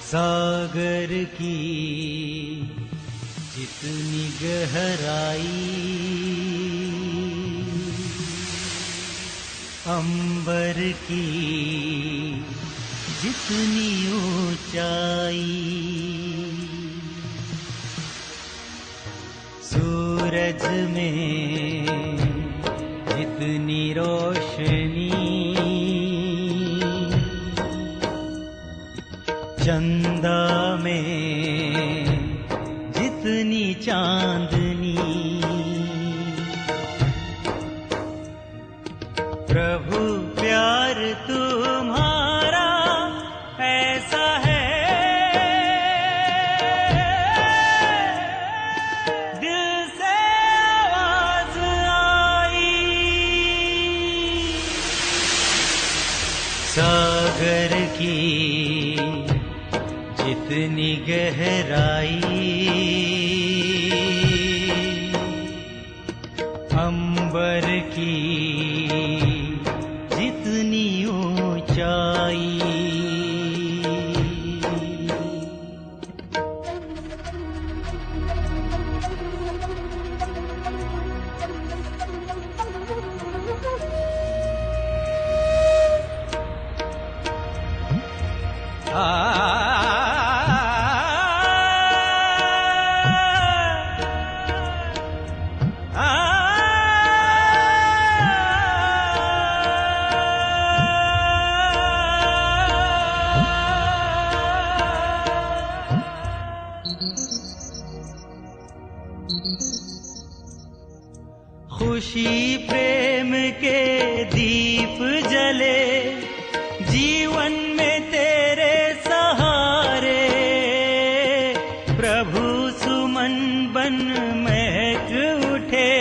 सागर की जितनी गहराई, अंबर की जितनी ऊंचाई, सूरज में जितनी रोशनी, चंदा में जितनी चांदनी, प्रभु प्यार तुम्हारा ऐसा है, दिल से आवाज आई। सागर की जितनी गहराई, अंबर की जितनी ऊंचाई, खुशी प्रेम के दीप जले जीवन में तेरे सहारे, प्रभु सुमन बन महक उठे,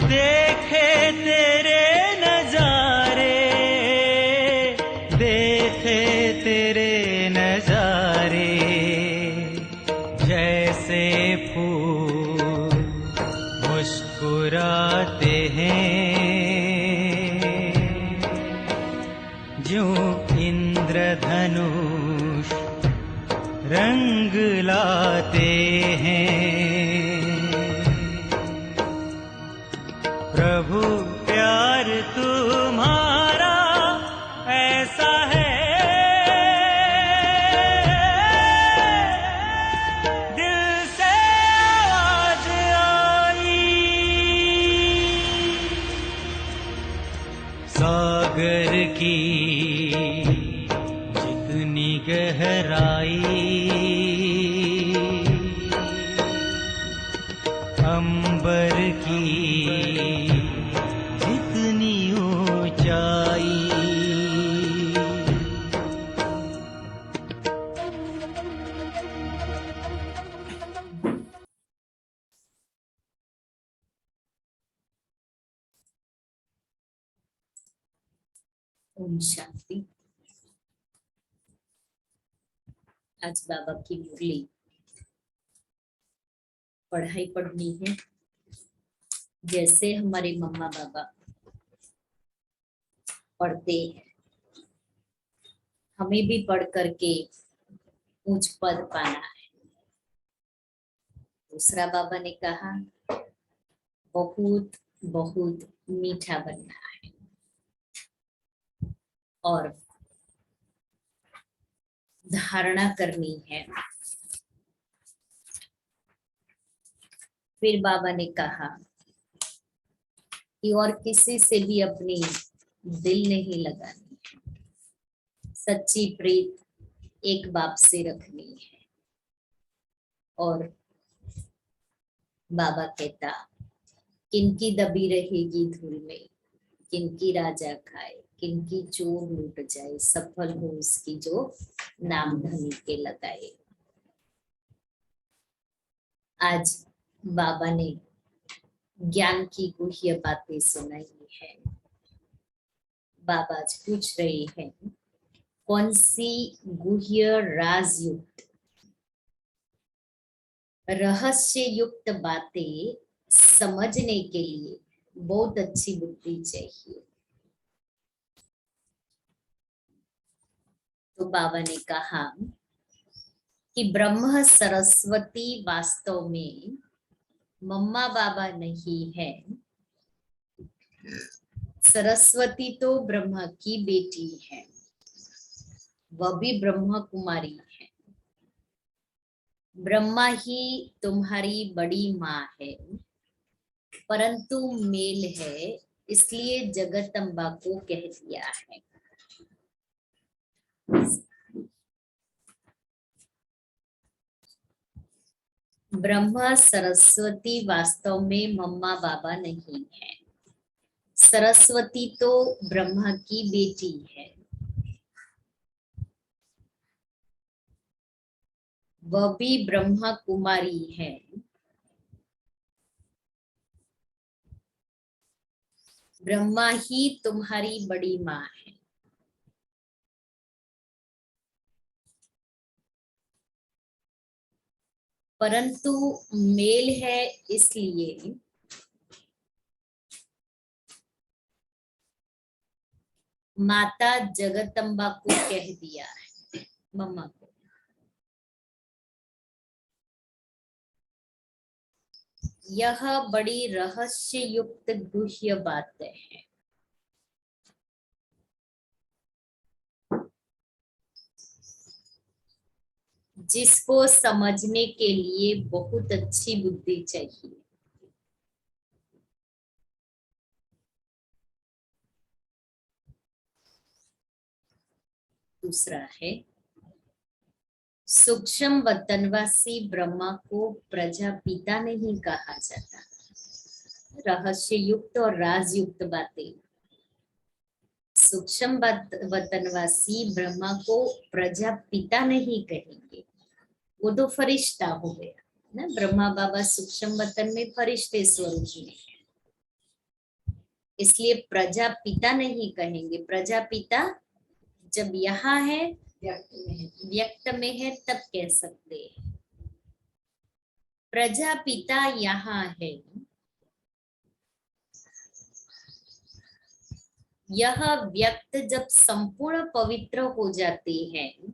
देखे तेरे नजारे, देखे तेरे नजारे, जैसे फूल मुस्कुराते हैं, ज्यों इंद्रधनुष रंग लाते हैं, प्रभु प्यार तुम्हारा ऐसा है, सागर की जितनी गहराई, अंबर की जितनी ऊंचाई, ओम शांति। आज बाबा की मुरली पढ़ाई पढ़नी है, जैसे हमारे मम्मा बाबा पढ़ते हैं, हमें भी पढ़ करके ऊंच पद पाना है। दूसरा बाबा ने कहा बहुत बहुत मीठा बनना है और धारणा करनी है। फिर बाबा ने कहा कि और किसी से भी अपनी दिल नहीं लगानी है, सच्ची प्रीत एक बाप से रखनी है। और बाबा कहता किनकी दबी रहेगी धूल में, किनकी राजा खाए, किनकी चोर लूट जाए, सफल हो उसकी जो नाम धनी के लगाए। आज बाबा ने ज्ञान की गुह्य बातें सुनाई है। बाबा आज पूछ रहे हैं कौन सी गुह्य राजयुक्त रहस्य युक्त बातें समझने के लिए बहुत अच्छी बुद्धि चाहिए। तो बाबा ने कहा कि ब्रह्म सरस्वती वास्तव में मम्मा बाबा नहीं है। सरस्वती तो ब्रह्मा की बेटी है, वह भी ब्रह्मा कुमारी है। ब्रह्मा ही तुम्हारी बड़ी माँ है, परंतु मेल है, इसलिए जगदम्बा को कह दिया है। ब्रह्मा सरस्वती वास्तव में मम्मा बाबा नहीं है। सरस्वती तो ब्रह्मा की बेटी है, वह भी ब्रह्मा कुमारी है। ब्रह्मा ही तुम्हारी बड़ी माँ है। परंतु मेल है, इसलिए माता जगदम्बा को कह दिया है, मम्मा को। यह बड़ी रहस्य युक्त गुह्य बातें हैं। जिसको समझने के लिए बहुत अच्छी बुद्धि चाहिए। दूसरा है, सूक्ष्म वतनवासी ब्रह्मा को प्रजापिता नहीं कहा जाता। रहस्य युक्त और राजयुक्त बातें। सूक्ष्म वतनवासी ब्रह्मा को प्रजापिता नहीं कहेंगे, वो तो फरिश्ता हो गया ना। ब्रह्मा बाबा सूक्ष्म वतन में फरिश्ते स्वरूप में है, इसलिए प्रजापिता नहीं कहेंगे। प्रजापिता जब यहाँ है, व्यक्त में है, तब कह सकते हैं। प्रजापिता यहाँ है। यह व्यक्त जब संपूर्ण पवित्र हो जाते हैं,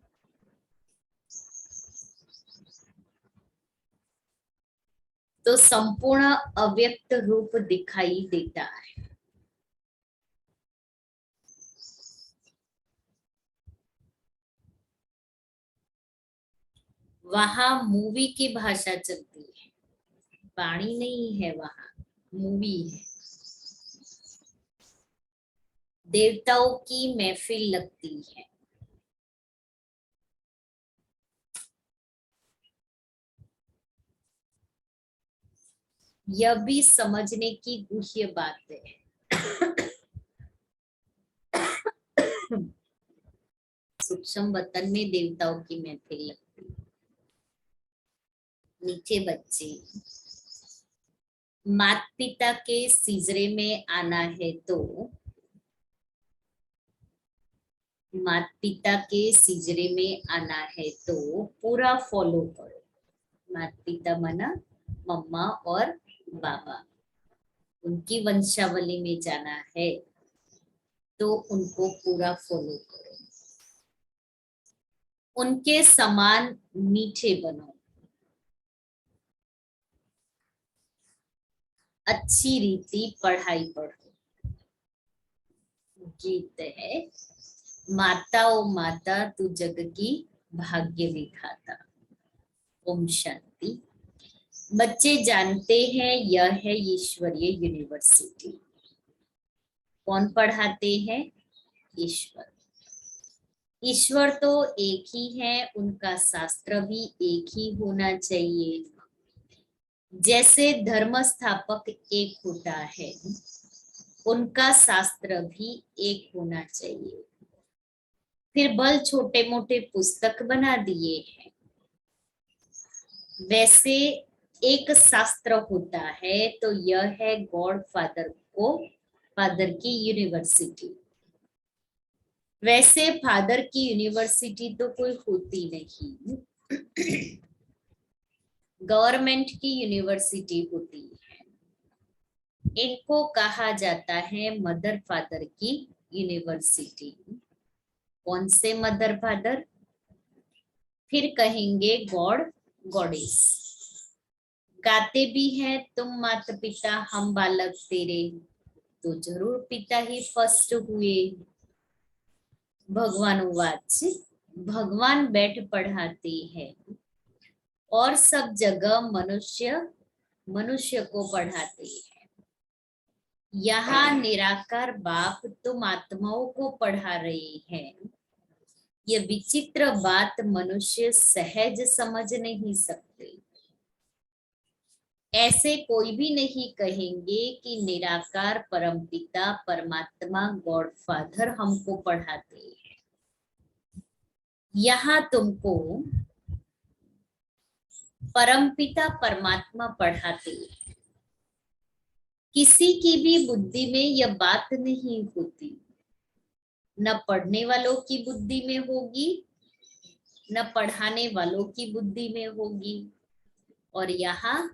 तो संपूर्ण अव्यक्त रूप दिखाई देता है। वहां मूवी की भाषा चलती है, वाणी नहीं है, वहां मूवी है। देवताओं की महफिल लगती है। यह भी समझने की गुह्य बात है। सूक्ष्म वतन में देवताओं की महफिल लगती है। नीचे बच्चे, माता पिता के सिजरे में आना है तो माता पिता के सिजरे में आना है तो पूरा फॉलो करो। माता पिता माना मम्मा और बाबा, उनकी वंशावली में जाना है तो उनको पूरा फॉलो करो। उनके समान मीठे बनो। अच्छी रीति पढ़ाई पढ़ो। गीत है, माता ओ माता तू जग की भाग्य विधाता। ओम शांति। बच्चे जानते हैं यह है ईश्वरीय यूनिवर्सिटी। कौन पढ़ाते हैं? ईश्वर। ईश्वर तो एक ही है, उनका शास्त्र भी एक ही होना चाहिए। जैसे धर्म स्थापक एक होता है, उनका शास्त्र भी एक होना चाहिए। फिर बल छोटे मोटे पुस्तक बना दिए हैं, वैसे एक शास्त्र होता है। तो यह है गॉड फादर की यूनिवर्सिटी। वैसे फादर की यूनिवर्सिटी तो कोई होती नहीं, गवर्नमेंट की यूनिवर्सिटी होती है। इनको कहा जाता है मदर फादर की यूनिवर्सिटी। कौन से मदर फादर? फिर कहेंगे गॉड गॉडेस। गाते भी हैं तुम माता पिता हम बालक तेरे, तो जरूर पिता ही फर्स्ट हुए। भगवान उवाच, भगवान बैठ पढ़ाते हैं और सब जगह मनुष्य मनुष्य को पढ़ाते हैं। यहाँ निराकार बाप तुम आत्माओं को पढ़ा रहे हैं। ये विचित्र बात मनुष्य सहज समझ नहीं सकते। ऐसे कोई भी नहीं कहेंगे कि निराकार परमपिता परमात्मा गॉड फादर हमको पढ़ाते हैं। यहाँ तुमको परमपिता परमात्मा पढ़ाते हैं। किसी की भी बुद्धि में यह बात नहीं होती, न पढ़ने वालों की बुद्धि में होगी, न पढ़ाने वालों की बुद्धि में होगी। और यहाँ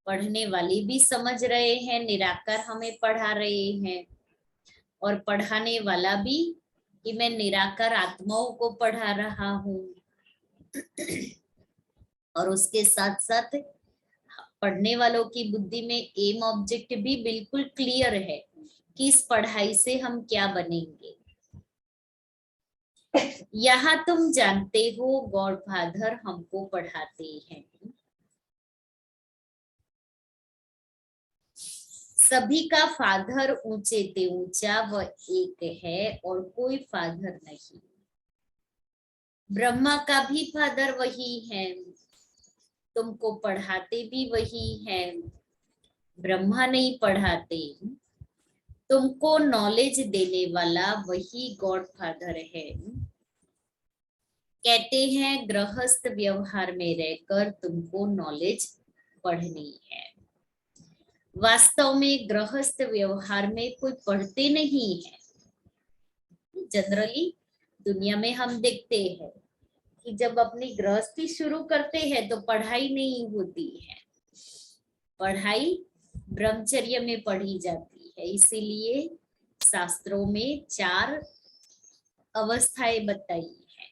पढ़ने वाले भी समझ रहे हैं निराकार हमें पढ़ा रहे हैं, और पढ़ाने वाला भी कि मैं निराकार आत्माओं को पढ़ा रहा हूँ। और उसके साथ साथ पढ़ने वालों की बुद्धि में एम ऑब्जेक्ट भी बिल्कुल क्लियर है कि इस पढ़ाई से हम क्या बनेंगे। यहाँ तुम जानते हो गॉड फादर हमको पढ़ाते हैं। सभी का फादर ऊंचे ते ऊंचा वह एक है और कोई फादर नहीं। ब्रह्मा का भी फादर वही है, तुमको पढ़ाते भी वही है। ब्रह्मा नहीं पढ़ाते, तुमको नॉलेज देने वाला वही गॉड फादर है। कहते हैं गृहस्थ व्यवहार में रहकर तुमको नॉलेज पढ़नी है। वास्तव में गृहस्थ व्यवहार में कोई पढ़ते नहीं है। जनरली दुनिया में हम देखते हैं कि जब अपनी गृहस्थी शुरू करते हैं तो पढ़ाई नहीं होती है। पढ़ाई ब्रह्मचर्य में पढ़ी जाती है। इसीलिए शास्त्रों में 4 अवस्थाएं बताई है।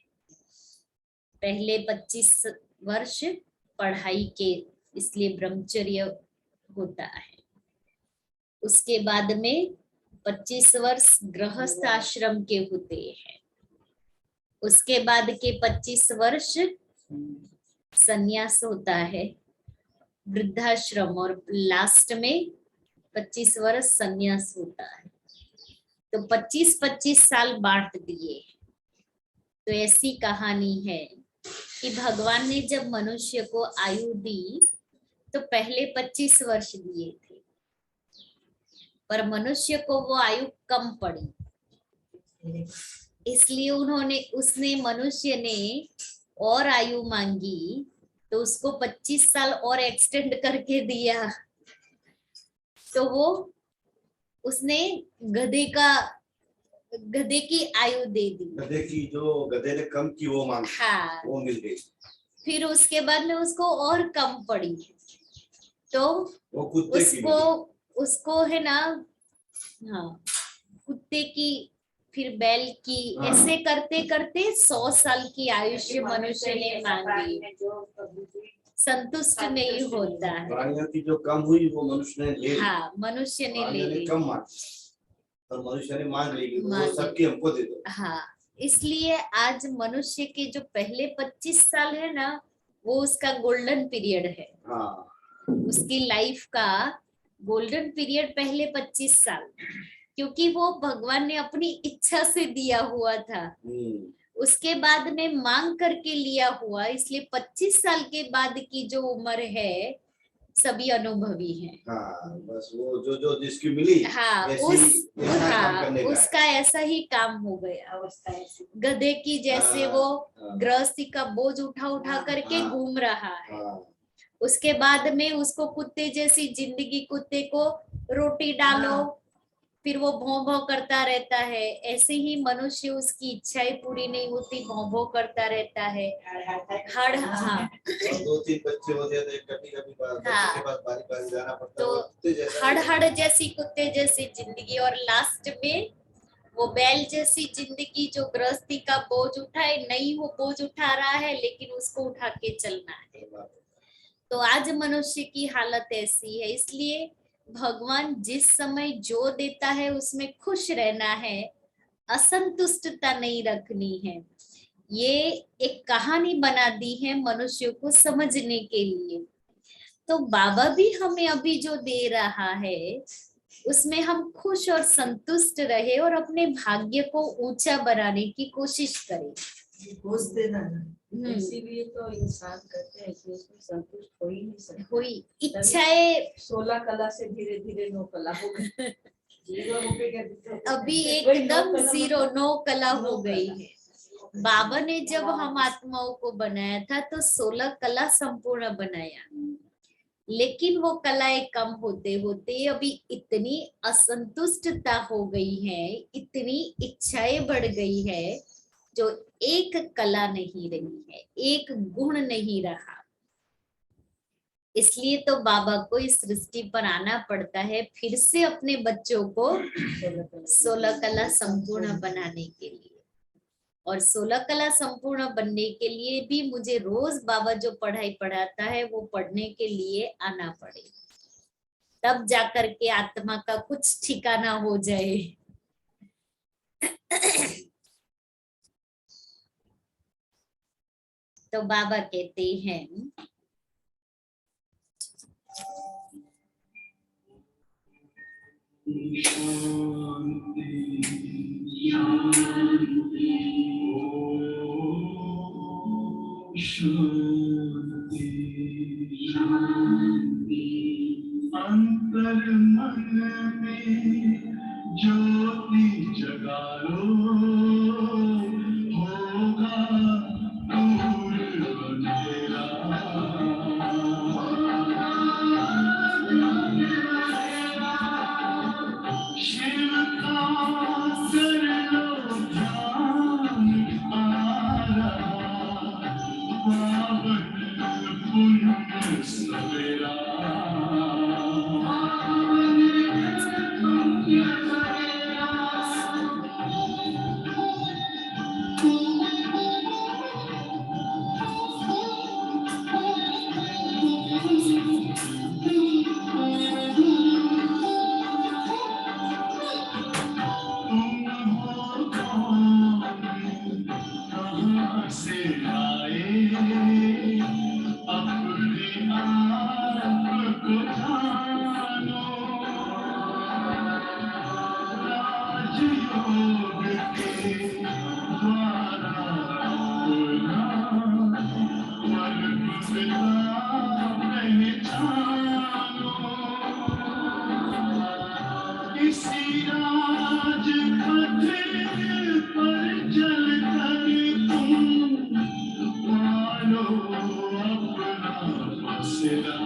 पहले 25 वर्ष पढ़ाई के, इसलिए ब्रह्मचर्य होता है। उसके बाद में 25 वर्ष गृहस्थ आश्रम के होते हैं। उसके बाद के 25 वर्ष संन्यास होता है, वृद्धाश्रम, और लास्ट में 25 वर्ष संन्यास होता है। तो 25-25 साल बांट दिए। तो ऐसी कहानी है कि भगवान ने जब मनुष्य को आयु दी तो पहले 25 वर्ष दिए थे, पर मनुष्य को वो आयु कम पड़ी, इसलिए उसने मनुष्य ने और आयु मांगी तो उसको 25 साल और एक्सटेंड करके दिया। तो वो उसने गधे की आयु दे दी। गधे की जो गधे ने कम की वो मांग, हाँ, वो मिल गई। फिर उसके बाद में उसको और कम पड़ी तो वो कुत्ते उसको है ना, हाँ, कुत्ते की, फिर बैल की, हाँ। ऐसे करते करते 100 साल की आयुष्य मनुष्य ने मांगी। संतुष्ट नहीं होता है। प्राणियों की जो कम हुई वो मनुष्य ने ले ली। हाँ, मनुष्य ने ले ली, कम मांग, और मनुष्य ने मांग ली वो सबकी हमको दे दो। हाँ, इसलिए आज मनुष्य के जो पहले 25 साल है ना, वो उसका गोल्डन पीरियड है। हाँ। उसकी लाइफ का गोल्डन पीरियड पहले 25 साल, क्योंकि वो भगवान ने अपनी इच्छा से दिया हुआ था। उसके बाद में मांग करके लिया हुआ, इसलिए 25 साल के बाद की जो उम्र है सभी अनुभवी हैं। हाँ, बस वो जो जिसकी मिली, हाँ, उसका ऐसा ही काम हो गया। गधे की जैसे वो गृहस्थी का बोझ उठा करके घूम रहा है। उसके बाद में उसको कुत्ते जैसी जिंदगी, कुत्ते को रोटी डालो फिर वो भौं भौं करता रहता है। ऐसे ही मनुष्य, उसकी इच्छाएं पूरी नहीं होती, भौं भौं करता रहता है। हड़, हाँ, 2-3 बच्चे हो जाते हैं, कभी हाँ, के पास बारी जाना पड़ता तो है। हड़ जैसी, कुत्ते जैसी जिंदगी, और लास्ट में वो बैल जैसी जिंदगी जो गृहस्थी का बोझ उठाए, नहीं वो बोझ उठा रहा है लेकिन उसको उठा के चलना है। तो आज मनुष्य की हालत ऐसी है, इसलिए भगवान जिस समय जो देता है उसमें खुश रहना है, असंतुष्टता नहीं रखनी है। ये एक कहानी बना दी है मनुष्य को समझने के लिए। तो बाबा भी हमें अभी जो दे रहा है उसमें हम खुश और संतुष्ट रहे और अपने भाग्य को ऊंचा बनाने की कोशिश करें। घूस देना है, इसीलिए तो इंसान कहते हैं कि उसमें संतुष्ट हो ही नहीं सकता। हुई इच्छाएं 16 कला से धीरे धीरे 9 कला हो गई। जीरो हो गया तो अभी एकदम 0 9 कला हो गई है। बाबा ने जब हम आत्माओं को बनाया था तो 16 कला संपूर्ण बनाया, लेकिन वो कलाएं कम होते होते अभी इतनी असंतुष्टता हो गई है, इतनी इच्छाएं बढ़ गई है, जो एक कला नहीं रही है, एक गुण नहीं रहा। इसलिए तो बाबा को इस सृष्टि पर आना पड़ता है, फिर से अपने बच्चों को 16 कला संपूर्ण बनाने के लिए। और 16 कला संपूर्ण बनने के लिए भी मुझे रोज बाबा जो पढ़ाई पढ़ाता है वो पढ़ने के लिए आना पड़े, तब जाकर के आत्मा का कुछ ठिकाना हो जाए। तो बाबा कहते हैं अंतर मन में ज्योति जगा लो, होगा दूर अंधेरा। शिव का कर लो ध्यान, आ रहा पावन पुण्य सवेरा। कहाँ से आए अपने आप को जानो, राजयोग के द्वारा खुला वर्ग पिता पहचानो। इसी राज पथ पर चल कर तुम पालो अपना बसेरा।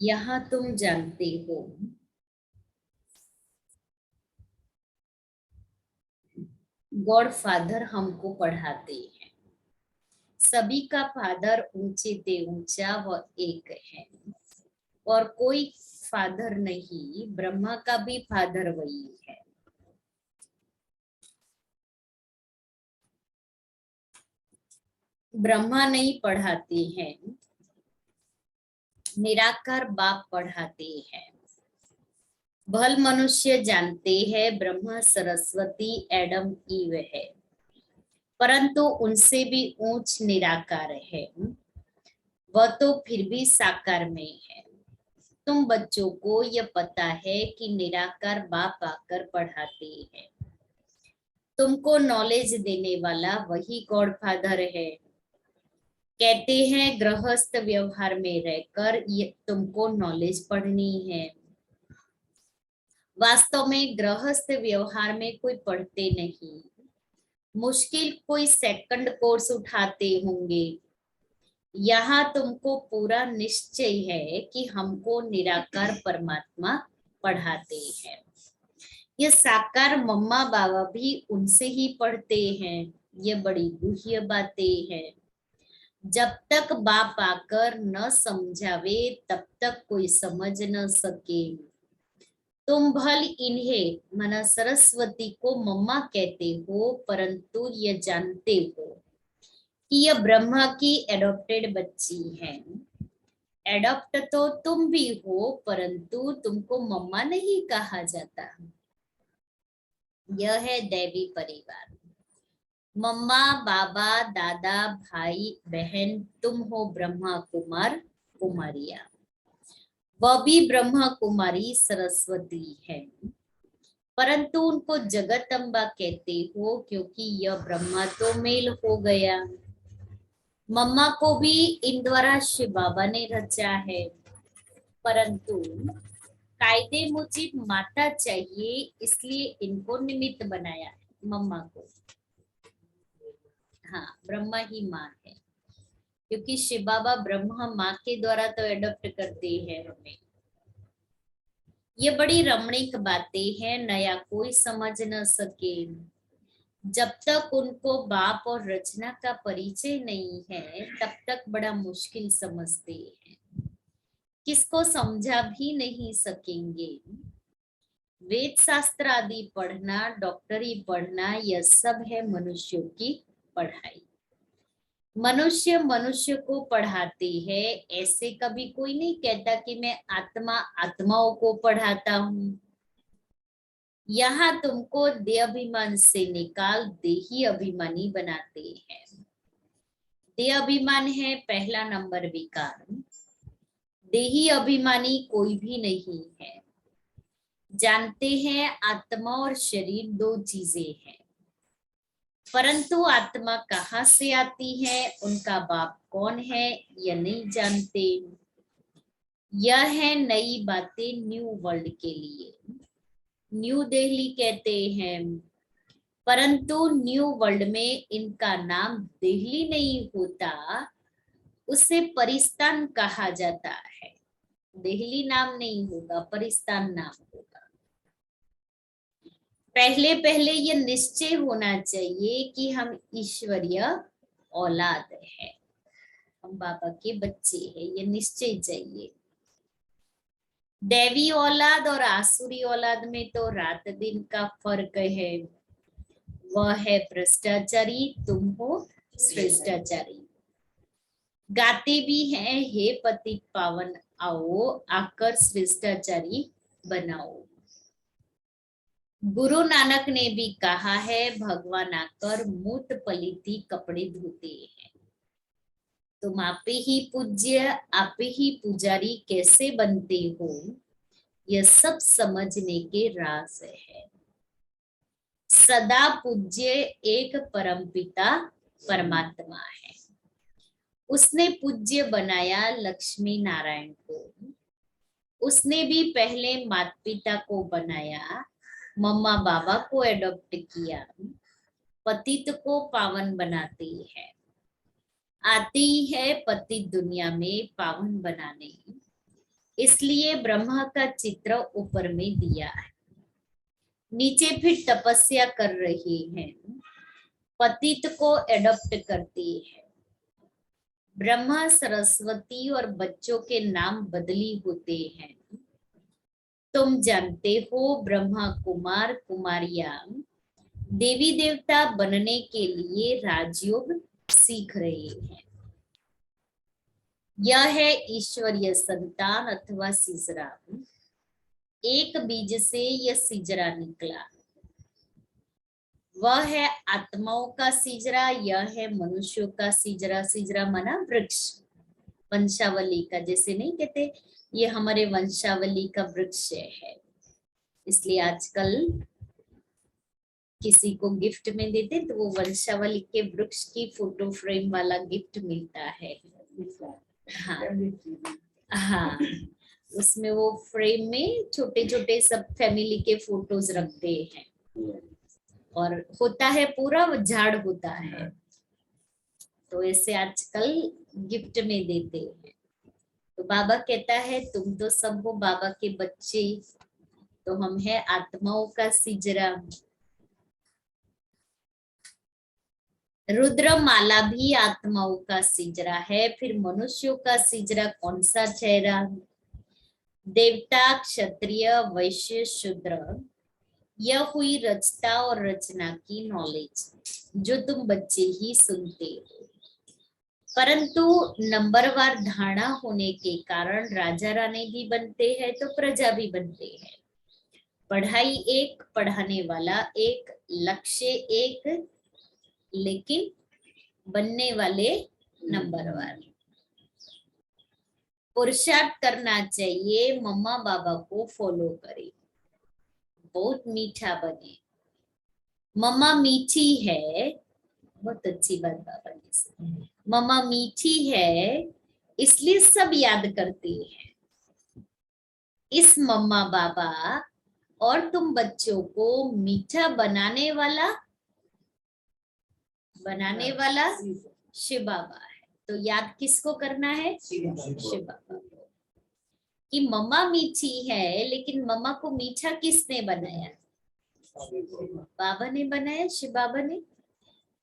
यहाँ तुम जानते हो गॉड फादर हमको पढ़ाते हैं। सभी का फादर ऊंचे ते ऊंचा व एक है, और कोई फादर नहीं, ब्रह्मा का भी फादर वही है। ब्रह्मा नहीं पढ़ाते हैं, निराकार बाप पढ़ाते हैं। भल मनुष्य जानते हैं ब्रह्मा सरस्वती एडम ईव है, परंतु उनसे भी ऊंच निराकार है, वह तो फिर भी साकार में है। तुम बच्चों को यह पता है कि निराकार बाप आकर पढ़ाते हैं। तुमको नॉलेज देने वाला वही गॉड फादर है। कहते हैं गृहस्थ व्यवहार में रहकर ये तुमको नॉलेज पढ़नी है। वास्तव में गृहस्थ व्यवहार में कोई पढ़ते नहीं, मुश्किल कोई सेकंड कोर्स उठाते होंगे। यहाँ तुमको पूरा निश्चय है कि हमको निराकार परमात्मा पढ़ाते हैं। ये साकार मम्मा बाबा भी उनसे ही पढ़ते हैं। ये बड़ी गुह्य बातें हैं। जब तक बाप आकर न समझावे तब तक कोई समझ न सके। तुम भल इन्हें मना सरस्वती को मम्मा कहते हो, परंतु ये जानते हो कि यह ब्रह्मा की एडॉप्टेड बच्ची है। एडॉप्ट तो तुम भी हो, परंतु तुमको मम्मा नहीं कहा जाता। यह है दैवी परिवार। मम्मा बाबा दादा भाई बहन, तुम हो ब्रह्मा कुमार कुमारिया। वह भी ब्रह्मा कुमारी सरस्वती है, परंतु उनको जगत अम्बा कहते हो क्योंकि यह ब्रह्मा तो मेल हो गया। मम्मा को भी इन द्वारा शिव बाबा ने रचा है, परंतु कायदे मुजिब माता चाहिए, इसलिए इनको निमित्त बनाया है मम्मा को। हाँ, ब्रह्मा ही माँ है, क्योंकि शिव बाबा ब्रह्मा माँ के द्वारा तो एडॉप्ट करते हैं हमें। ये बड़ी रमणीक बातें हैं, नया कोई समझ न सके। जब तक उनको बाप और रचना का परिचय नहीं है तब तक बड़ा मुश्किल समझते हैं, किसको समझा भी नहीं सकेंगे। वेद शास्त्र आदि पढ़ना, डॉक्टरी पढ़ना, यह सब है मनुष्यों की पढ़ाई। मनुष्य मनुष्य को पढ़ाते हैं। ऐसे कभी कोई नहीं कहता कि मैं आत्मा आत्माओं को पढ़ाता हूँ। यहाँ तुमको देह अभिमान से निकाल देही अभिमानी बनाते हैं। देह अभिमान है पहला नंबर विकार। देही अभिमानी कोई भी नहीं है। जानते हैं आत्मा और शरीर दो चीजें हैं, परंतु आत्मा कहाँ से आती है, उनका बाप कौन है, यह नहीं जानते। यह है नई बातें न्यू वर्ल्ड के लिए। न्यू दिल्ली कहते हैं, परंतु न्यू वर्ल्ड में इनका नाम दिल्ली नहीं होता, उसे परिस्तान कहा जाता है। दिल्ली नाम नहीं होगा, परिस्तान नाम होगा। पहले पहले ये निश्चय होना चाहिए कि हम ईश्वरीय औलाद है, हम बाबा के बच्चे हैं, ये निश्चय चाहिए। दैवी औलाद और आसुरी औलाद में तो रात दिन का फर्क है। वह है भ्रष्टाचारी, तुम हो श्रेष्ठाचारी। गाते भी हैं, हे पति पावन आओ, आकर श्रेष्ठाचारी बनाओ। गुरु नानक ने भी कहा है, भगवान आकर मूत पलीती कपड़े धोते हैं। तुम आपे ही पूज्य, आपे ही पुजारी कैसे बनते हो, यह सब समझने के राज है। सदा पूज्य एक परमपिता परमात्मा है। उसने पूज्य बनाया लक्ष्मी नारायण को। उसने भी पहले माता पिता को बनाया, मम्मा बाबा को एडॉप्ट किया, पतित को पावन बनाती है। आती है पतित दुनिया में पावन बनाने, इसलिए ब्रह्मा का चित्र ऊपर में दिया है। नीचे फिर तपस्या कर रही हैं, पतित को एडॉप्ट करती है। ब्रह्मा सरस्वती और बच्चों के नाम बदली होते हैं। तुम जानते हो ब्रह्मा कुमार कुमारियां देवी देवता बनने के लिए राजयोग सीख रहे हैं। यह है ईश्वरीय संतान अथवा सिजरा। एक बीज से यह सिजरा निकला, वह है आत्माओं का सिजरा, यह है मनुष्यों का सिजरा। सिजरा माना वृक्ष, वंशावली का, जैसे नहीं कहते ये हमारे वंशावली का वृक्ष है। इसलिए आजकल किसी को गिफ्ट में देते तो वो वंशावली के वृक्ष की फोटो फ्रेम वाला गिफ्ट मिलता है। हाँ हाँ, उसमें वो फ्रेम में छोटे छोटे सब फैमिली के फोटोज रखते हैं और होता है पूरा झाड़ होता है, तो ऐसे आजकल गिफ्ट में देते हैं। तो बाबा कहता है तुम तो सब हो बाबा के बच्चे, तो हम है आत्माओं का सिजरा। रुद्र माला भी आत्माओं का सिजरा है। फिर मनुष्यों का सिजरा कौन सा चेहरा? देवता, क्षत्रिय, वैश्य, शूद्र, यह हुई रचता और रचना की नॉलेज जो तुम बच्चे ही सुनते हो। परंतु नंबरवार धारणा होने के कारण राजा रानी भी बनते हैं तो प्रजा भी बनते हैं। पढ़ाई एक, पढ़ाने वाला एक, लक्ष्य एक, लेकिन बनने वाले नंबरवार। पुरुषार्थ करना चाहिए, मम्मा बाबा को फॉलो करे, बहुत मीठा बने। मम्मा मीठी है, बहुत अच्छी बात बाबा ने सुनी। मम्मा मीठी है इसलिए सब याद करते हैं। इस मम्मा बाबा और तुम बच्चों को मीठा बनाने वाला शिव बाबा है। तो याद किसको करना है? शिव बाबा को। कि मम्मा मीठी है, लेकिन मम्मा को मीठा किसने बनाया? बाबा ने बनाया, शिव बाबा ने।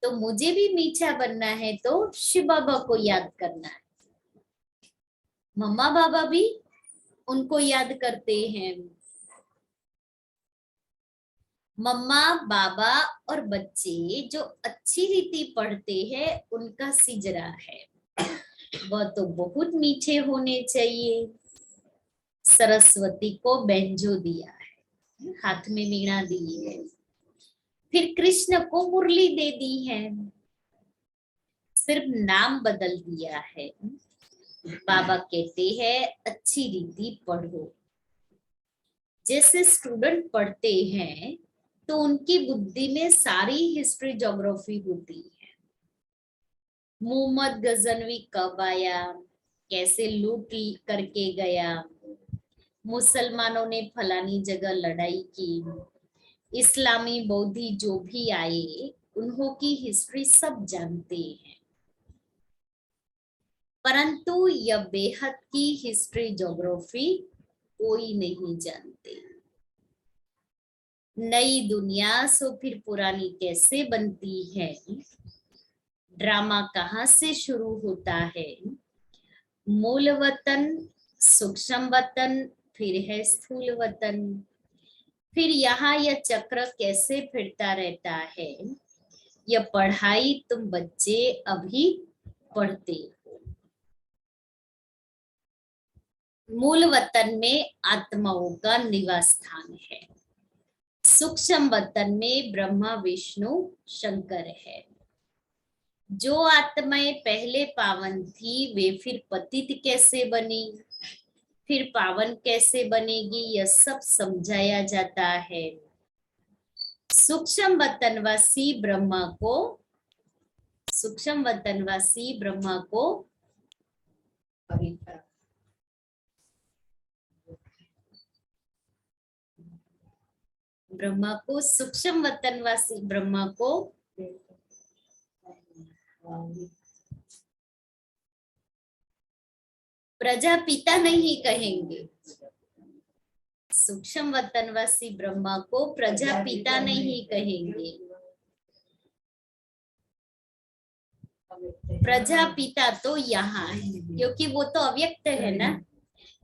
तो मुझे भी मीठा बनना है तो शिव बाबा को याद करना है। मम्मा बाबा भी उनको याद करते हैं। मम्मा बाबा और बच्चे जो अच्छी रीति पढ़ते हैं उनका सिजरा है, वह तो बहुत मीठे होने चाहिए। सरस्वती को बेंजो दिया है, हाथ में वीणा दी है। फिर कृष्ण को मुरली दे दी है, सिर्फ नाम बदल दिया है। बाबा कहते हैं अच्छी रीति पढ़ो। जैसे स्टूडेंट पढ़ते हैं तो उनकी बुद्धि में सारी हिस्ट्री ज्योग्राफी होती है। मोहम्मद गजनवी कब आया, कैसे लूट करके गया, मुसलमानों ने फलानी जगह लड़ाई की, इस्लामी बौद्धि जो भी आए उन्हों की हिस्ट्री सब जानते हैं। परंतु यह बेहद की हिस्ट्री ज्योग्राफी कोई नहीं जानते। नई दुनिया सो फिर पुरानी कैसे बनती है, ड्रामा कहाँ से शुरू होता है, मूल वतन, सूक्ष्म वतन, फिर है स्थूल वतन, फिर यहाँ यह चक्र कैसे फिरता रहता है। यह पढ़ाई तुम बच्चे अभी पढ़ते हो। मूल वतन में आत्माओं का निवास स्थान है, सूक्ष्म वतन में ब्रह्मा विष्णु शंकर है। जो आत्माएं पहले पावन थी वे फिर पतित कैसे बनी, फिर पावन कैसे बनेगी, यह सब समझाया जाता है। सूक्ष्म वतनवासी ब्रह्मा को सूक्ष्म वतनवासी ब्रह्मा को प्रजापिता नहीं कहेंगे, सूक्ष्म वतनवासी ब्रह्मा को प्रजापिता नहीं कहेंगे। प्रजापिता तो यहाँ है, क्योंकि वो तो अव्यक्त है ना,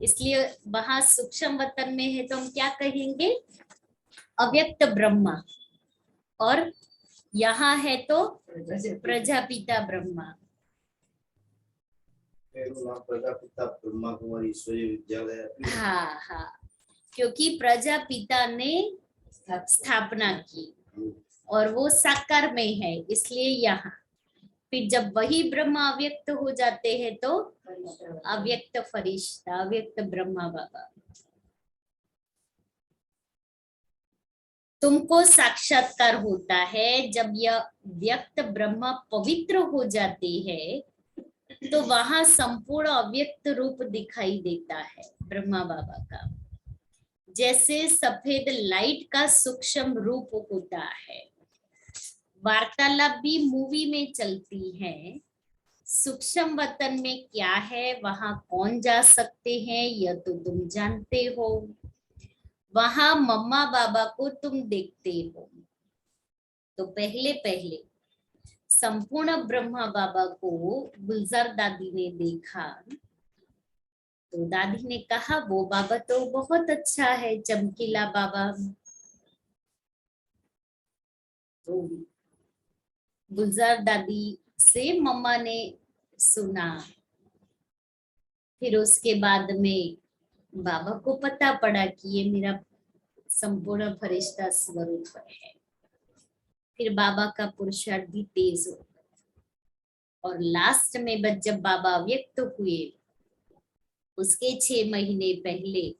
इसलिए वहां सूक्ष्म वतन में है तो हम क्या कहेंगे, अव्यक्त ब्रह्मा, और यहाँ है तो प्रजापिता ब्रह्मा। प्रजापिता ब्रह्मा कुमारी ईश्वरीय विद्यालय। हाँ हाँ, क्योंकि प्रजापिता ने स्थापना की और वो साकार में है, इसलिए यहाँ। फिर जब वही ब्रह्मा अव्यक्त हो जाते हैं तो अव्यक्त फरिश्ता, अव्यक्त ब्रह्मा बाबा। तुमको साक्षात्कार होता है जब यह व्यक्त ब्रह्मा पवित्र हो जाती है, तो वहां संपूर्ण अव्यक्त रूप दिखाई देता है ब्रह्मा बाबा का। जैसे सफेद लाइट का सूक्ष्म रूप होता है। वार्तालाप भी मूवी में चलती है। सूक्ष्म वतन में क्या है, वहां कौन जा सकते हैं, यह तो तुम जानते हो। वहां मम्मा बाबा को तुम देखते हो। तो पहले पहले संपूर्ण ब्रह्मा बाबा को गुलजार दादी ने देखा, तो दादी ने कहा वो बाबा तो बहुत अच्छा है, चमकीला बाबा। तो गुलजार दादी से मम्मा ने सुना। फिर उसके बाद में बाबा को पता पड़ा कि ये मेरा संपूर्ण फरिश्ता स्वरूप है। फिर बाबा का पुरुषार्थ भी तेज हो गया, और लास्ट में जब बाबा अव्यक्त हुए, उसके 6 महीने पहले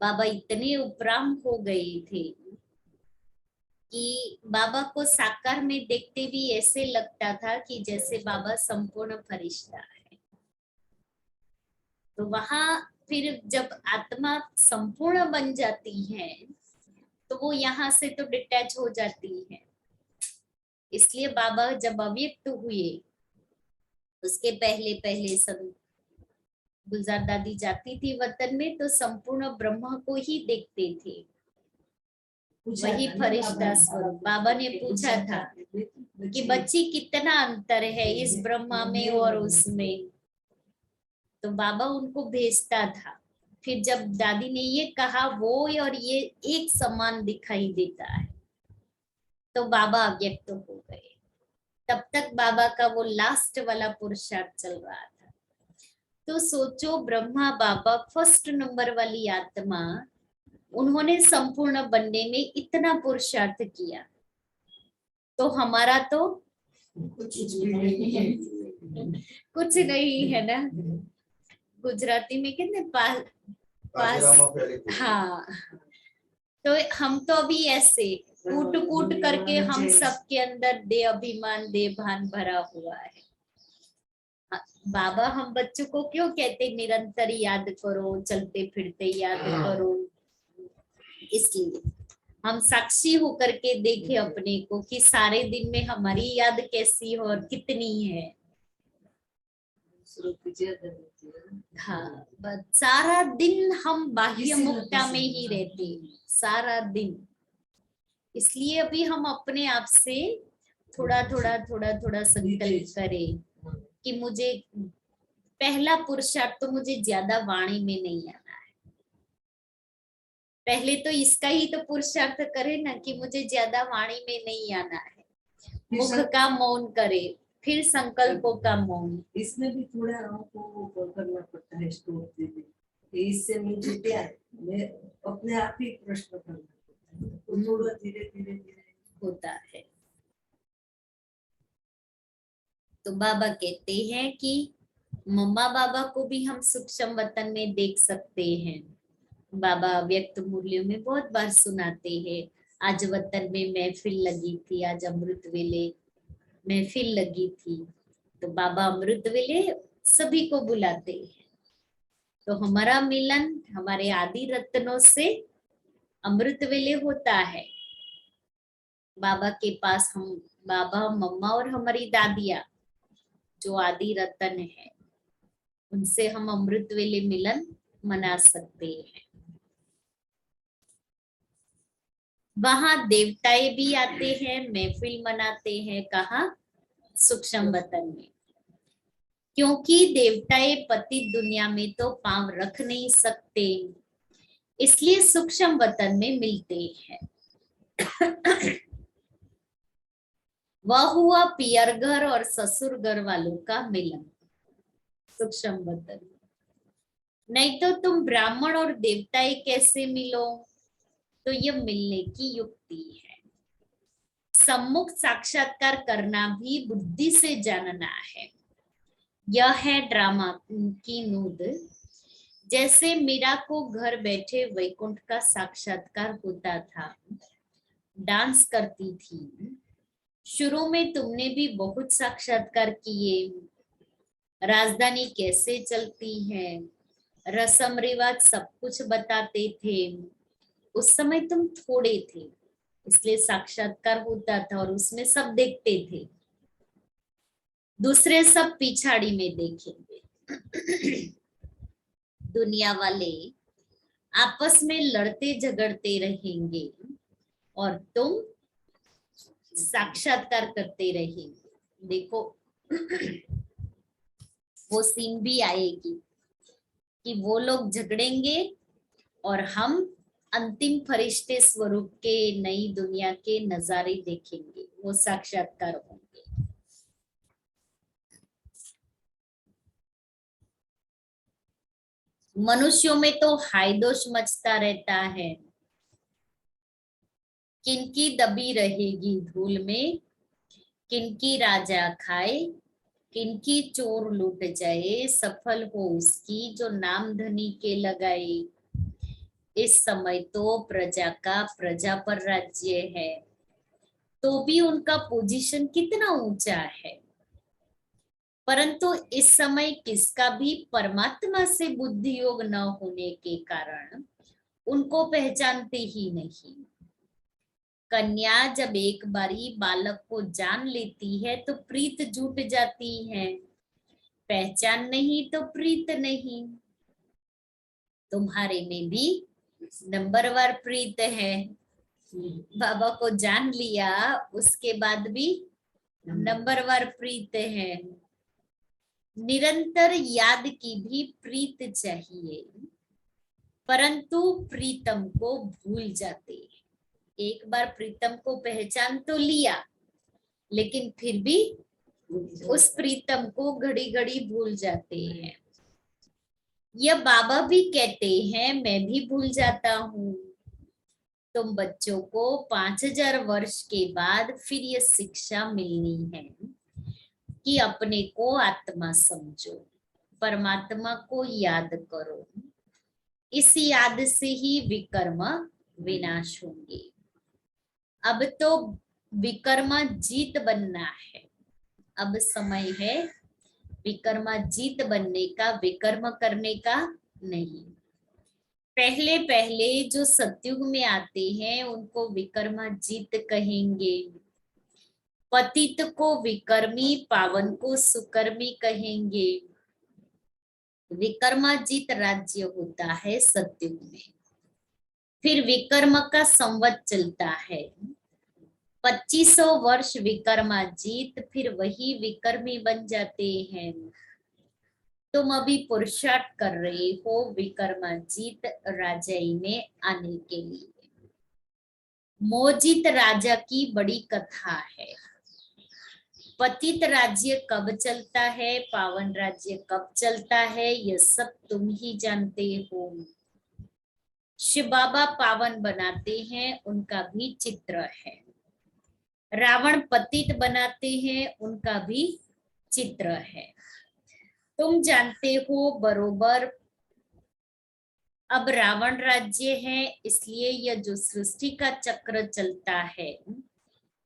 बाबा इतने उपराम हो गए थे कि बाबा को साकार में देखते भी ऐसे लगता था कि जैसे बाबा संपूर्ण फरिश्ता है। तो वहां फिर जब आत्मा संपूर्ण बन जाती है तो वो यहाँ से तो डिटैच हो जाती है। इसलिए बाबा जब अव्यक्त हुए, उसके पहले पहले सब गुलजार दादी जाती थी वतन में, तो संपूर्ण ब्रह्मा को ही देखते थे, वही फरिश्ता स्वरूप। बाबा ने पूछा था कि बच्ची कितना अंतर है इस ब्रह्मा में और उसमें, तो बाबा उनको भेजता था। फिर जब दादी ने ये कहा वो और ये एक समान दिखाई देता है, तो बाबा अव्यक्त हो गए। तब तक बाबा का वो लास्ट वाला पुरुषार्थ चल रहा था। तो सोचो, ब्रह्मा बाबा फर्स्ट नंबर वाली आत्मा, उन्होंने संपूर्ण बनने में इतना पुरुषार्थ किया, तो हमारा तो कुछ नहीं है ना। गुजराती में कहते पास। हाँ, तो हम तो अभी ऐसे कूट कूट करके हम सबके अंदर दे अभिमान, दे भान भरा हुआ है। बाबा हम बच्चों को क्यों कहते निरंतर याद करो, चलते फिरते याद करो, इसलिए हम साक्षी होकर के देखे अपने को कि सारे दिन में हमारी याद कैसी हो और कितनी है। हाँ, बस सारा दिन हम बाह्य मुक्ता में ही रहते, सारा दिन। इसलिए अभी हम अपने आप से थोड़ा थोड़ा संकल्प करें कि मुझे पहला पुरुषार्थ तो मुझे ज्यादा वाणी में नहीं आना है। पहले तो इसका ही तो पुरुषार्थ करे ना कि मुझे ज्यादा वाणी में नहीं आना है। मुख का मौन करे, फिर संकल्पों का मौन। इसमें भी थोड़ा हमको करना पड़ता है, स्टॉप दे दे, इससे मुझे क्या है, मैं अपने आप ही प्रश्न करना पड़ता है, तो थोड़ा धीरे धीरे होता है। तो बाबा कहते हैं कि मम्मा बाबा को भी हम सूक्ष्म वतन में देख सकते हैं। बाबा व्यक्त मूल्यों में बहुत बार सुनाते हैं। आज वतन में महफिल लगी थी, आज अमृत वेले महफिल लगी थी, तो बाबा अमृत वेले सभी को बुलाते हैं। तो हमारा मिलन हमारे आदि रत्नों से अमृत वेले होता है। बाबा के पास हम, बाबा, मम्मा और हमारी दादिया जो आदि रत्न है, उनसे हम अमृत वेले मिलन मना सकते हैं। वहां देवताएं भी आते हैं, महफिल मनाते हैं। कहाँ? सूक्ष्म वतन में। क्योंकि देवताएं पतित दुनिया में तो पांव रख नहीं सकते, इसलिए सूक्ष्म वतन में मिलते हैं। वह हुआ पियर घर और ससुर घर वालों का मिलन, सूक्ष्म वतन। नहीं तो तुम ब्राह्मण और देवताएं कैसे मिलो? तो यह मिलने की युक्ति है। सम्मुख साक्षात्कार करना भी बुद्धि से जानना है। यह है ड्रामा की नूद। जैसे मीरा को घर बैठे वैकुंठ का साक्षात्कार होता था, डांस करती थी। शुरू में तुमने भी बहुत साक्षात्कार किए, राजधानी कैसे चलती है, रस्म रिवाज सब कुछ बताते थे। उस समय तुम थोड़े थे, इसलिए साक्षात्कार होता था और उसमें सब देखते थे, दूसरे सब पिछाड़ी में देखेंगे। दुनिया वाले आपस में लड़ते झगड़ते रहेंगे और तुम साक्षात्कार करते रहेंगे। देखो वो सीन भी आएगी कि वो लोग झगड़ेंगे और हम अंतिम फरिश्ते स्वरूप के नई दुनिया के नजारे देखेंगे। वो साक्षात्कार होंगे। मनुष्यों में तो हाय दोष मचता रहता है। किनकी दबी रहेगी धूल में, किनकी राजा खाए, किनकी चोर लूट जाए, सफल हो उसकी जो नाम धनी के लगाए। इस समय तो प्रजा का प्रजा पर राज्य है, तो भी उनका पोजीशन कितना ऊंचा है। परंतु इस समय किसका भी परमात्मा से बुद्धि योग न होने के कारण उनको पहचानते ही नहीं। कन्या जब एक बारी बालक को जान लेती है तो प्रीत जुट जाती है, पहचान नहीं तो प्रीत नहीं। तुम्हारे में भी नंबरवार प्रीत है। बाबा को जान लिया, उसके बाद भी नंबरवार प्रीत है। निरंतर याद की भी प्रीत चाहिए, परंतु प्रीतम को भूल जाते हैं। एक बार प्रीतम को पहचान तो लिया, लेकिन फिर भी उस प्रीतम को घड़ी घड़ी भूल जाते हैं। यह बाबा भी कहते हैं, मैं भी भूल जाता हूँ। तुम बच्चों को 5000 वर्ष के बाद फिर यह शिक्षा मिलनी है कि अपने को आत्मा समझो, परमात्मा को याद करो। इस याद से ही विकर्म विनाश होंगे। अब तो विकर्मा जीत बनना है। अब समय है विकर्मा जीत बनने का, विकर्म करने का नहीं। पहले पहले जो सतयुग में आते हैं उनको विकर्मा जीत कहेंगे। पतित को विकर्मी, पावन को सुकर्मी कहेंगे। विकर्माजीत राज्य होता है सतयुग में। फिर विकर्म का संवत चलता है 2500 वर्ष विकर्माजीत, फिर वही विकर्मी बन जाते हैं। तुम अभी पुरुषार्थ कर रहे हो विकर्माजीत राजाई में आने के लिए। मोजित राजा की बड़ी कथा है। पतित राज्य कब चलता है, पावन राज्य कब चलता है, यह सब तुम ही जानते हो। शिव बाबा पावन बनाते हैं, उनका भी चित्र है। रावण पतित बनाते हैं, उनका भी चित्र है। तुम जानते हो बरोबर। अब रावण राज्य है, इसलिए यह जो सृष्टि का चक्र चलता है,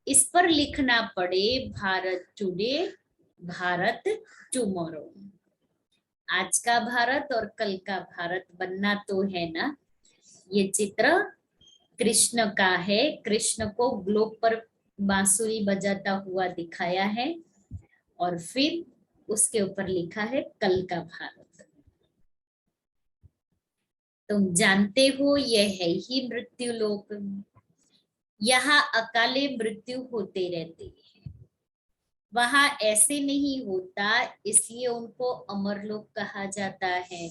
इस पर लिखना पड़े भारत टुडे, भारत टुमारो। आज का भारत और कल का भारत बनना तो है ना। ये चित्र कृष्ण का है। कृष्ण को ग्लोब पर बांसुरी बजाता हुआ दिखाया है और फिर उसके ऊपर लिखा है कल का भारत। तुम जानते हो यह है ही मृत्यु लोक। यहाँ अकाले मृत्यु होते रहते हैं, वहां ऐसे नहीं होता, इसलिए उनको अमरलोक कहा जाता है।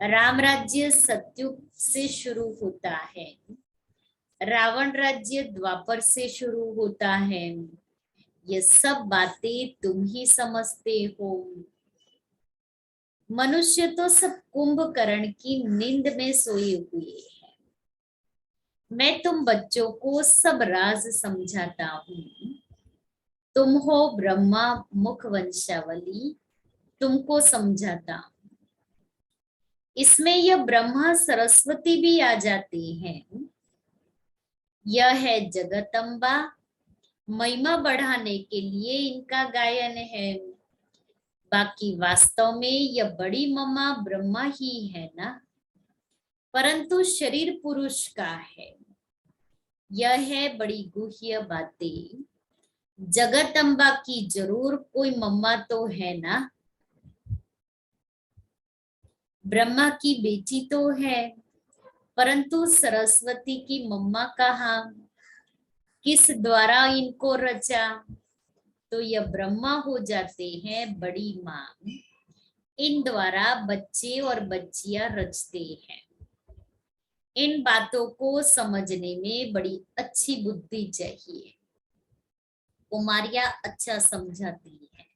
राम राज्य सतयुग से शुरू होता है, रावण राज्य द्वापर से शुरू होता है। ये सब बातें तुम ही समझते हो। मनुष्य तो सब कुंभकर्ण की नींद में सोए हुए हैं। मैं तुम बच्चों को सब राज समझाता हूँ। तुम हो ब्रह्मा मुख वंशावली, तुमको समझाता हूँ। इसमें यह ब्रह्मा सरस्वती भी आ जाते हैं। यह है जगदम्बा, महिमा बढ़ाने के लिए इनका गायन है। बाकी वास्तव में यह बड़ी मम्मा ब्रह्मा ही है ना, परंतु शरीर पुरुष का है। यह है बड़ी गुह्य बातें। जगदम्बा की जरूर कोई मम्मा तो है ना, ब्रह्मा की बेटी तो है, परंतु सरस्वती की मम्मा कहाँ, किस द्वारा इनको रचा? तो यह ब्रह्मा हो जाते हैं बड़ी माँ। इन द्वारा बच्चे और बच्चियां रचते हैं। इन बातों को समझने में बड़ी अच्छी बुद्धि चाहिए। कुमारियां अच्छा समझाती है,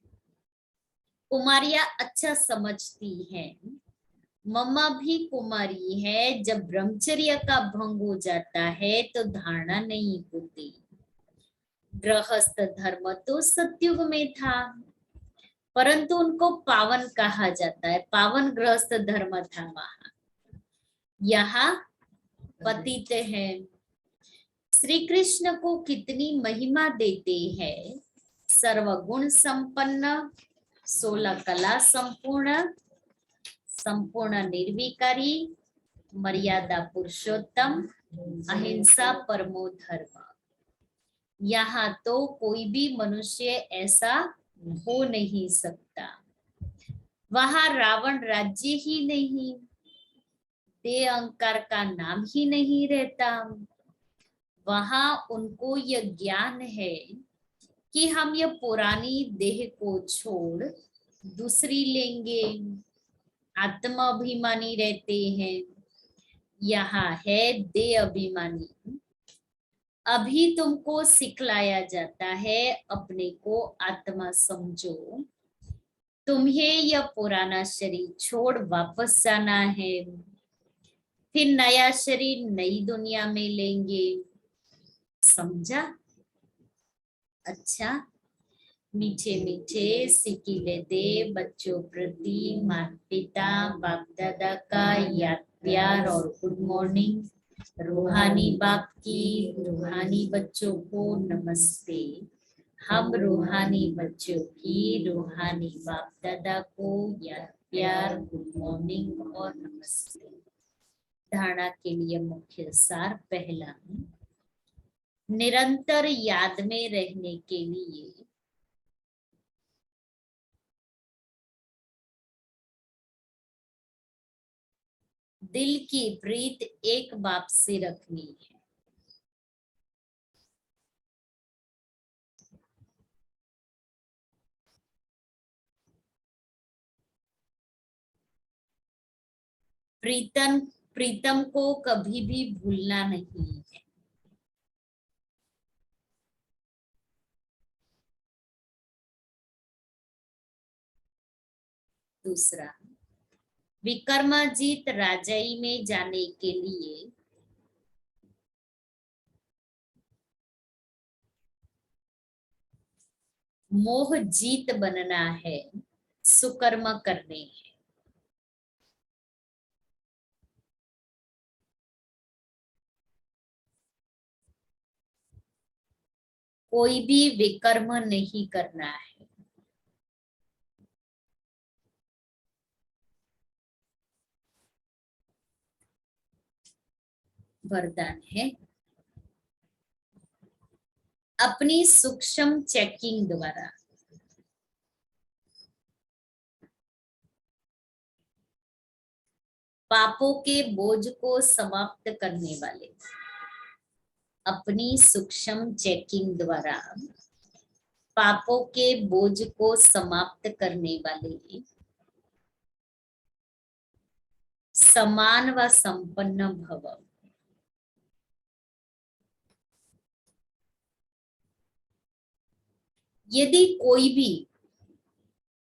कुमारियां अच्छा समझती हैं। मम्मा भी कुमारी है। जब ब्रह्मचर्य का भंग हो जाता है तो धारणा नहीं होती। गृहस्थ धर्म तो सतयुग में था, परंतु उनको पावन कहा जाता है। पावन गृहस्थ धर्म था वहां। यहाँ पतित है। श्री कृष्ण को कितनी महिमा देते हैं। सर्वगुण संपन्न, 16 कला संपूर्ण, संपूर्ण निर्विकारी, मर्यादा पुरुषोत्तम, अहिंसा परमो धर्म। यहाँ तो कोई भी मनुष्य ऐसा हो नहीं सकता। वहां रावण राज्य ही नहीं, देह अहंकार का नाम ही नहीं रहता। वहां उनको यह ज्ञान है कि हम यह पुरानी देह को छोड़ दूसरी लेंगे। आत्मा अभिमानी रहते हैं, यहाँ है देह अभिमानी। अभी तुमको सिखलाया जाता है अपने को आत्मा समझो। तुम्हें यह पुराना शरीर छोड़ वापस जाना है, फिर नया शरीर नई दुनिया में लेंगे। समझा? अच्छा, मीठे मीठे सिकीले दे बच्चों प्रति माता पिता बाप दादा का याद प्यार और गुड मॉर्निंग। रूहानी बाप की रूहानी बच्चों को नमस्ते। हम रूहानी बच्चों की रूहानी बाप दादा को याद प्यार गुड मॉर्निंग और नमस्ते। धारणा के लिए मुख्य सार पहला, निरंतर याद में रहने के लिए दिल की प्रीत एक बाप से रखनी है। प्रीतम को कभी भी भूलना नहीं है। दूसरा, विक्रमाजीत राजाई में जाने के लिए मोह जीत बनना है, सुकर्म करने हैं। कोई भी विकर्म नहीं करना है। वरदान है, अपनी सूक्ष्म चेकिंग द्वारा पापों के बोझ को समाप्त करने वाले, अपनी सूक्ष्म चेकिंग द्वारा पापों के बोझ को समाप्त करने वाले, समान व संपन्न भव। यदि कोई भी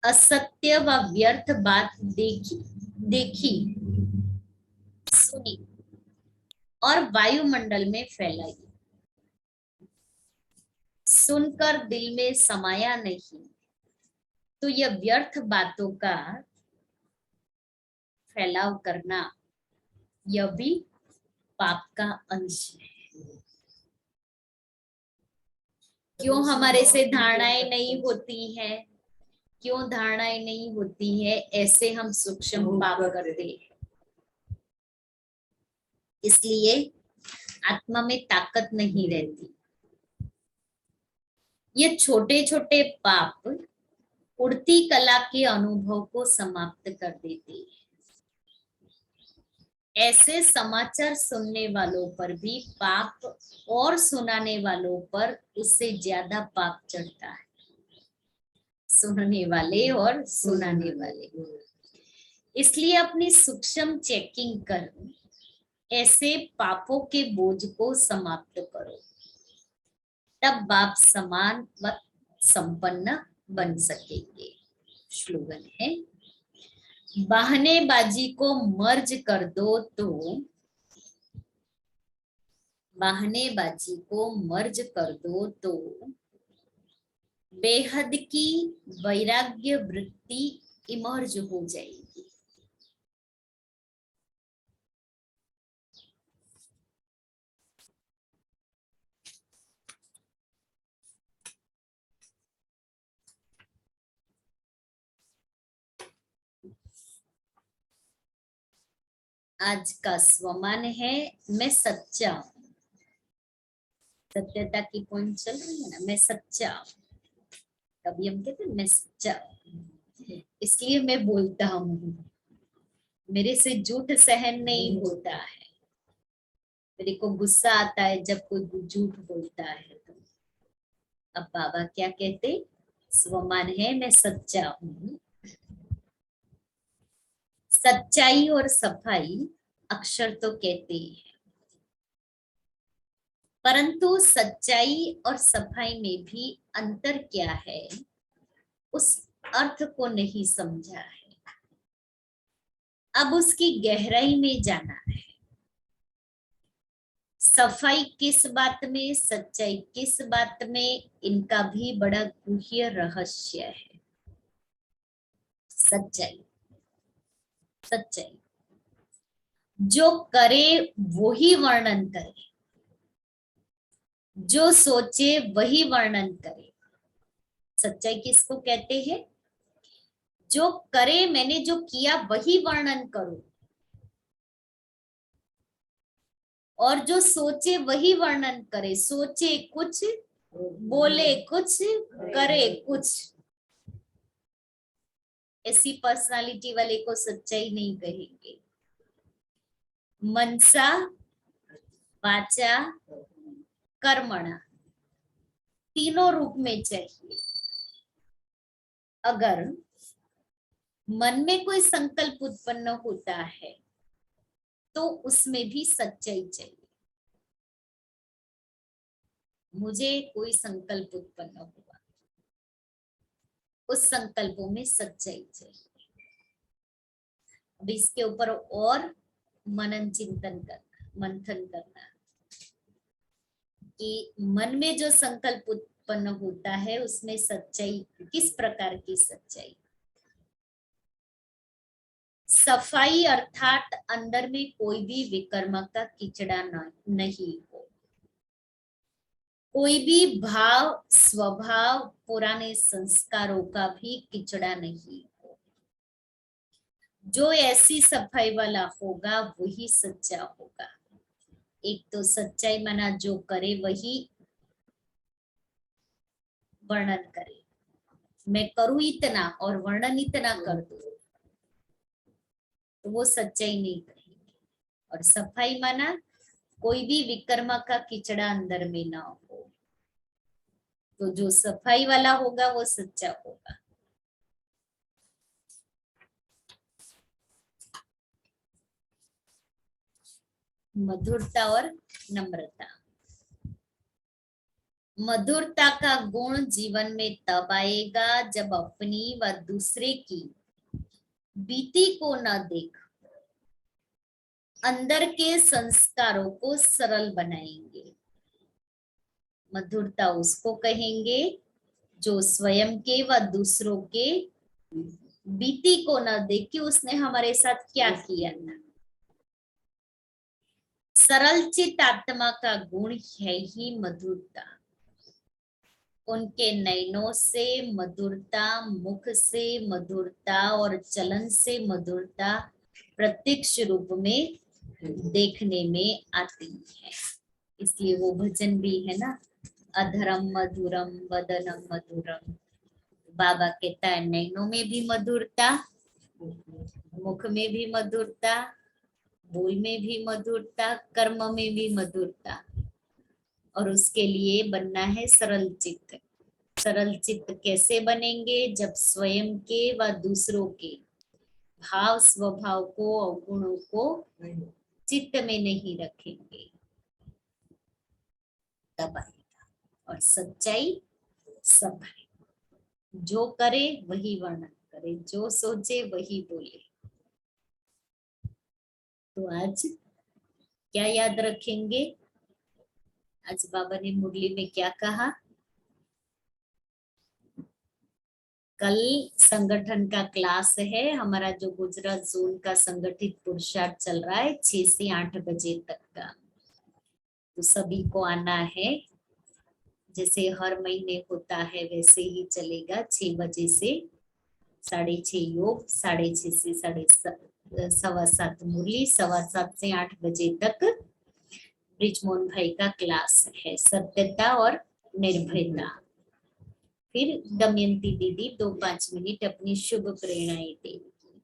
असत्य व व्यर्थ बात देखी सुनी और वायुमंडल में फैलाई, सुनकर दिल में समाया नहीं, तो यह व्यर्थ बातों का फैलाव करना यह भी पाप का अंश है। क्यों हमारे से धारणाएं नहीं होती हैं? क्यों धारणाएं नहीं होती है? ऐसे हम सूक्ष्म पाप करते हैं। इसलिए आत्मा में ताकत नहीं रहती। ये छोटे छोटे पाप उड़ती कला के अनुभव को समाप्त कर देते हैं। ऐसे समाचार सुनने वालों पर भी पाप और सुनाने वालों पर उससे ज्यादा पाप चढ़ता है। सुनने वाले और सुनाने वाले। इसलिए अपनी सूक्ष्म चेकिंग कर ऐसे पापों के बोझ को समाप्त करो, तब बाप समान व संपन्न बन सकेंगे। स्लोगन है, बहानेबाजी को मर्ज कर दो तो, बहानेबाजी को मर्ज कर दो तो बेहद की वैराग्य वृत्ति इमर्ज हो जाएगी। आज का स्वमान है, मैं सच्चा हूं। सत्यता की पॉइंट चल रही है ना, मैं सच्चा हूं। कभी हम कहते हैं मैं सच्चा हूं, इसलिए मैं बोलता हूं, मेरे से झूठ सहन नहीं होता है। मेरे को गुस्सा आता है जब कोई झूठ बोलता है। तो अब बाबा क्या कहते, स्वमान है मैं सच्चा हूं। सच्चाई और सफाई अक्षर तो कहते हैं, परंतु सच्चाई और सफाई में भी अंतर क्या है, उस अर्थ को नहीं समझा है। अब उसकी गहराई में जाना है। सफाई किस बात में, सच्चाई किस बात में, इनका भी बड़ा गुह्य रहस्य है। सच्चाई, सच्चाई जो करे वो ही वर्णन करे, जो सोचे वही वर्णन करे। सच्चाई किसको कहते हैं? जो करे, मैंने जो किया वही वर्णन करो, और जो सोचे वही वर्णन करे। सोचे कुछ, बोले कुछ, करे कुछ। ऐसी पर्सनालिटी वाले को सच्चाई नहीं कहेंगे। मनसा वाचा कर्मणा तीनों रूप में चाहिए। अगर मन में कोई संकल्प उत्पन्न होता है तो उसमें भी सच्चाई चाहिए। मुझे कोई संकल्प उत्पन्न हुआ, उस संकल्पों में सच्चाई चाहिए। अब इसके ऊपर और मनन चिंतन करना, मंथन करना कि मन में जो संकल्प उत्पन्न होता है उसमें सच्चाई, किस प्रकार की सच्चाई। सफाई अर्थात अंदर में कोई भी विकर्म का कीचड़ा नहीं हो, कोई भी भाव स्वभाव पुराने संस्कारों का भी कीचड़ा नहीं हो। जो ऐसी सफाई वाला होगा वही सच्चा होगा। एक तो सच्चाई माना जो करे वही वर्णन करे। मैं करूं इतना और वर्णन इतना कर दूं तो वो सच्चाई नहीं करेगा। और सफाई माना कोई भी विकर्मा का कीचड़ा अंदर में ना हो। तो जो सफाई वाला होगा वो सच्चा होगा। मधुरता और नम्रता। मधुरता का गुण जीवन में तब आएगा जब अपनी व दूसरे की बीती को न देख अंदर के संस्कारों को सरल बनाएंगे। मधुरता उसको कहेंगे जो स्वयं के व दूसरों के बीती को न देख कि उसने हमारे साथ क्या किया था। सरल चित आत्मा का गुण है ही मधुरता। उनके नयनों से मधुरता, मुख से मधुरता और चलन से मधुरता प्रत्यक्ष रूप में देखने में आती है। इसलिए वो भजन भी है ना, अधरम मधुरम वदनम मधुरम। बाबा कहता है नैनों में भी मधुरता, मुख में भी मधुरता, बोल में भी मधुरता, कर्म में भी मधुरता। और उसके लिए बनना है सरल चित्त। सरल चित्त कैसे बनेंगे? जब स्वयं के व दूसरों के भाव स्वभाव को, अवगुणों को चित्त में नहीं रखेंगे, तब आएगा। और सच्चाई सब है, जो करे वही वर्णन करे, जो सोचे वही बोले। तो आज क्या याद रखेंगे? आज बाबा ने मुरली में क्या कहा? कल संगठन का क्लास है हमारा, जो गुजरात जोन का संगठित पुरुषार्थ चल रहा है 6 से 8 बजे तक का। तो सभी को आना है, जैसे हर महीने होता है वैसे ही चलेगा। 6 बजे से 6:30 योग, 6:30 से 7:15 मुरली, 7:15 से 8 बजे तक ब्रिजमोहन भाई का क्लास है, सत्यता और निर्भयता। फिर दमयंती दीदी 2-5 मिनट अपनी शुभ प्रेरणाएं देंगी।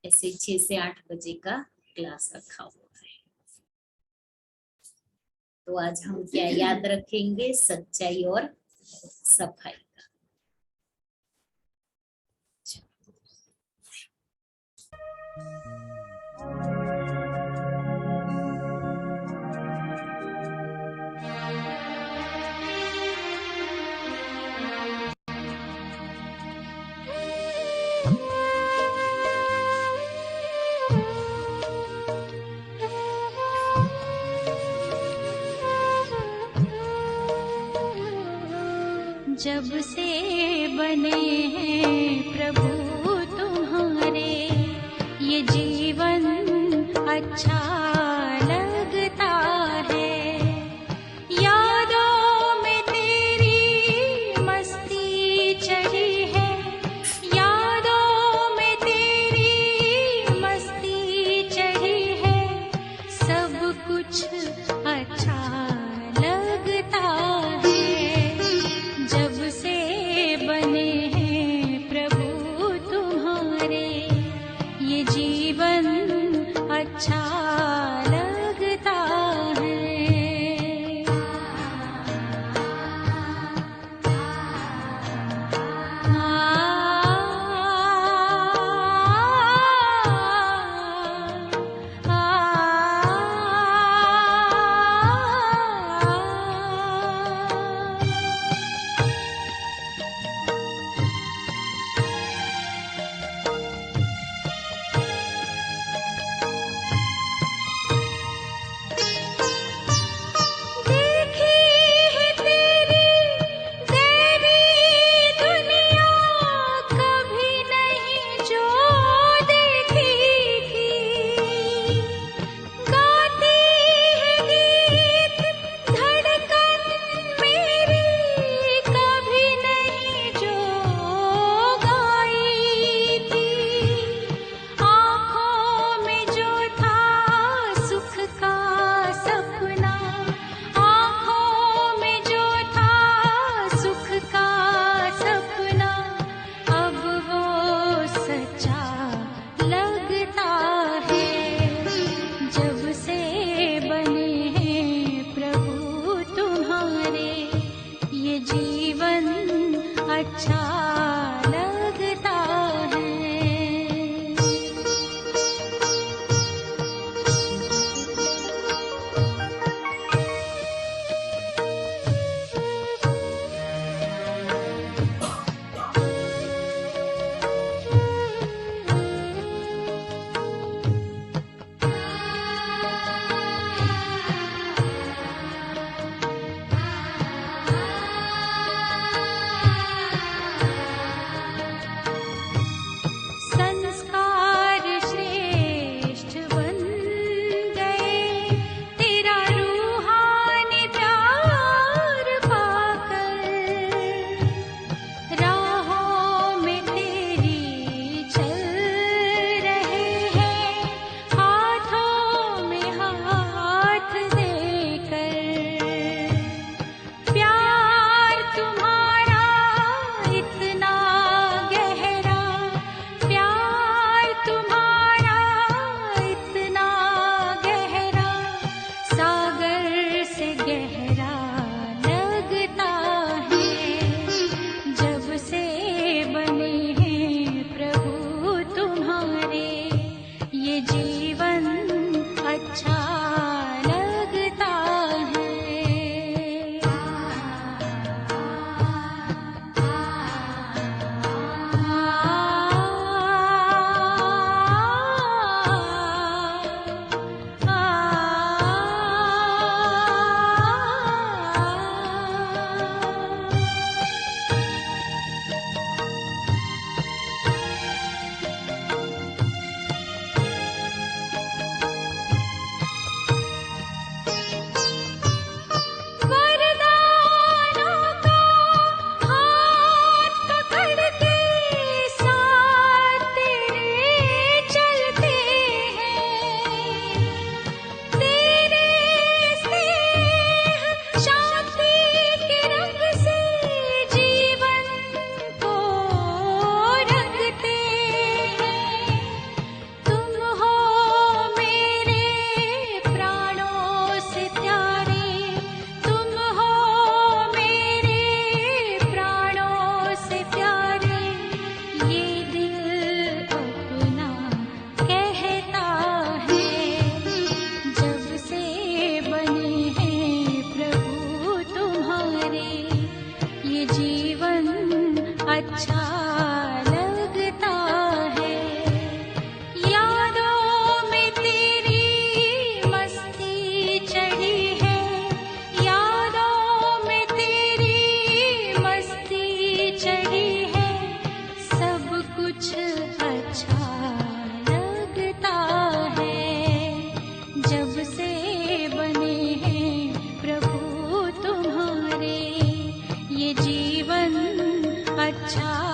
ऐसे 6 से 8 बजे का क्लास रखा हुआ है। तो आज हम क्या याद रखेंगे? सच्चाई और सफाई का। जब से बने हैं प्रभु तुम्हारे, ये जीवन अच्छा लगता है। यादों में तेरी मस्ती चढ़ी है, यादों में तेरी मस्ती चढ़ी है। सब कुछ अच्छा लगता है। जब से बने हैं प्रभु तुम्हारे, ये जीवन अच्छा लगता है। अच्छा